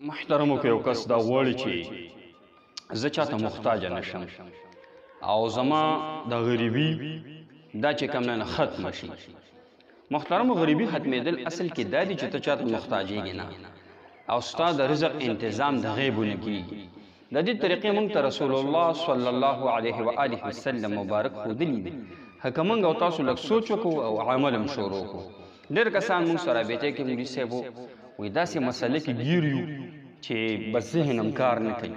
محترمو که یو کس دا غواړي چې زه چاته محتاج نشم او زما د غریبي دا چې کوم نه ختم شي. محترمو غریبي ختمېدل اصل کې دا دي چې ته چاته محتاجېږي نه او ستا د رزق انتظام د غیبونه کېږي. د دې طریقې موږ ته رسول الله صلی الله علیه و آله وسلم مبارک ښودلي دي. که موږ او تاسو لږ سوچ وکړو او عمل هم شروع کړو. ډېر کسان موږ سره بیټۍ کې مولي صاحب وایي داسې مسلې کې ګیر یو چې بس ذهن هم کار نه کوي،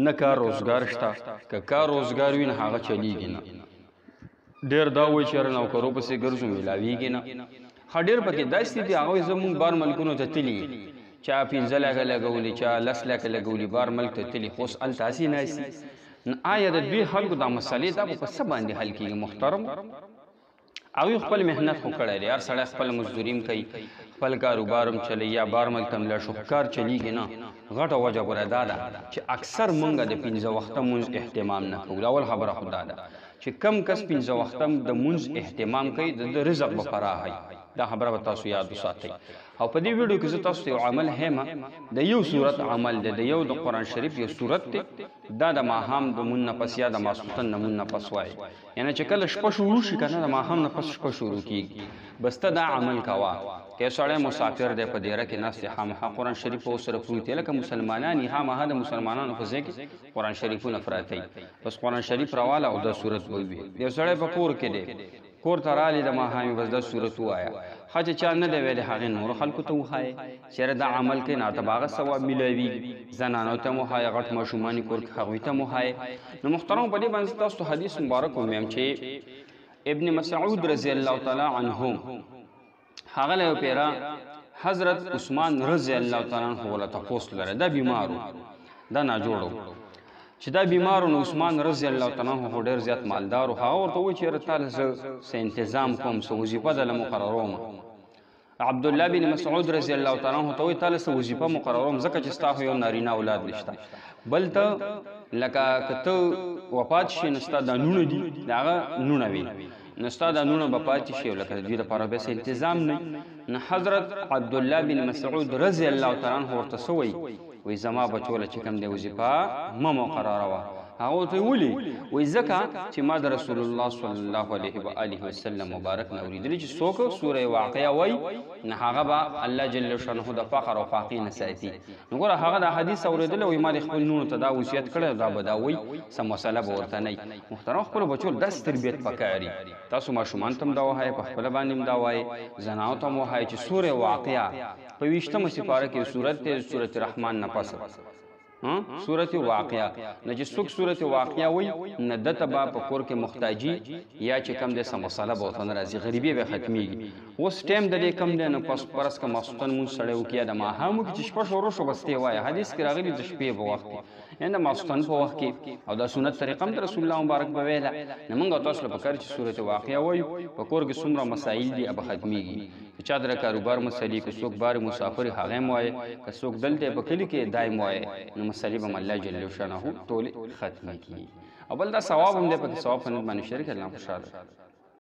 نه کار روزګار شته، که کار روزګار وي نه هغه چلیږي نه. ډېر دا وایي چې یاره نوکرو پسې ګرځو میلاویږي نه. ښه ډېر پکې داسې دي هغوی زموږ بار ملکونو ته تلي، چا 15 لکه لګولي، چا 10 لکه لګولي، بار ملک ته تلي، خو اوس هلته هسې ناستي. آیا د دوی خلکو دا مسلې دا به په څه باندې حل کېږي محترم؟ هغوی خپل محنت خو کړی دی، هر سړی خپل مزدوري هم کوي، خپل کاروبار هم چلی، یا بار ملک ته هم لاړ شو، کار چلیږي نه. غټه وجه ګوره دا ده چې اکثر مونږ د 15 وخته مونځ اهتمام نه کوو. اول خبره خو دا ده چې کم کس 15 وخته د مونځ اهتمام کوي د رزق به فراهی. دا خبره به تاسو یاد وساتئ. او په دې ویډیو کې زه تاسو ته یو عمل یم، د یو صورت عمل دی، د یو د قرآن شریف یو صورت دی. دا د ماښام د مون نه پس یا د ماسخوتن نه مون نه پس وایي، یعنی چې کله شپه شروع شي که نه د ماښام نه پس شپه شروع کېږي. بس ته دا عمل کوه. که یو سړی مسافر دی په دیره کې ناست دی، خامخا قرآن شریف به ورسره پروت دی. لکه مسلمانان یې خامخا د مسلمانانو په ځای کې قرآن شریفونه پراته وي، بس قرآن شریف راواله او دا صورت به وي. یو سړی په کور کې دی، کور ته رالی د ماښامي بس دا صورت ووایه. ښه چې چا نه دی ویلی هغې نورو خلکو ته وښایې چېرې دا عمل کوي نه ته به هغه ثواب میلاویږي. زنانو ته م وښایې، غټ ماشومان یې کور کې هغوی ته م وښایې. نو محترمو په دې باندې تاسو ته حدیث مبارک ومیم چې ابن مسعود رضی الله تعالی عنه هغه له یو پیره حضرت عثمان رضی الله تعالی عنه وله تپوس لره، دا بیمار و، دا ناجوړ و. چې دا بیمار نو عثمان رضی الله تعالی عنه خو ډېر زیات مالدار و. هغه ورته ووایي چې یاره تاله زه څه انتظام کوم، څه وظیفه دله مقرروم. عبدالله بن مسعود رضی الله تعالی عنه ته وایي تاله څه وظیفه مقرروم، ځکه چې ستا خو یو نارینه اولاد نشته. بل ته لکه که ته وفات شي نو ستا دا نونه دي د هغه نونه وي، نو ستا دا نونه به پاتې شي او لکه د دوی دپاره بیا څه انتظام نه. نو حضرت عبدالله بن مسعود رضی الله تعالی عنه ورته څه وایي، وی زما بچوله چې کوم دی وظیفه مه مقرروه. هغه ورته ولې؟ وی ځکه چې ما د رسول الله صلی الله علیه و آله وسلم مبارک نه اورېدلي چې څوک سوره واقعه وایي نه هغه به الله جل شانه د فقر او فاقې نه ساتي. نو ګوره هغه د حدیث اورېدلی وایي ما د خپل نونو ته دا وصیت کړی، دا به دا وایي، څه مسله به ورته نه وي. محترم خپلو بچو له داسې تربیت پکار دي. تاسو ماشومان ته هم دا وښایئ، په خپله باندې هم دا وایئ، زنانو ته هم وښایئ چې سوره واقعه په 20مه سپاره کې صورت دی سورت رحمان نه پس صورت واقعه. نه چې څوک صورت واقعه وایي نه دته به په کور کې محتاجي یا چې کم دی څه مسله به ورته نه راځي، غریبي به ختمېږي. اوس ټایم د دې کم دی نو پس پرس که ماسخوتن مونځ سړی وکړي یا د ماښام وکړي چې شپه شروع شو بس ته یې وایه. حدیث کې راغلي د شپې په وخت کې یعنې د ماسخوتن په وخت کې، او دا سنت طریقه هم د رسول الله مبارک به ویله. نو موږ او تاسو له پکار چې صورت واقعه وایو، په کور کې څومره مسایل دي به ختمېږي. که چا در کاروبار مسلې، که څوک بار مسافر هغه هم وایه، که څوک دلته په کلي کې دایم وایه، نو مسلې به الله جل شانه ټولې ختمې کېږي. او بل دا ثواب هم دی، پکې ثواب په نیت باندې شریک الله خوشحاله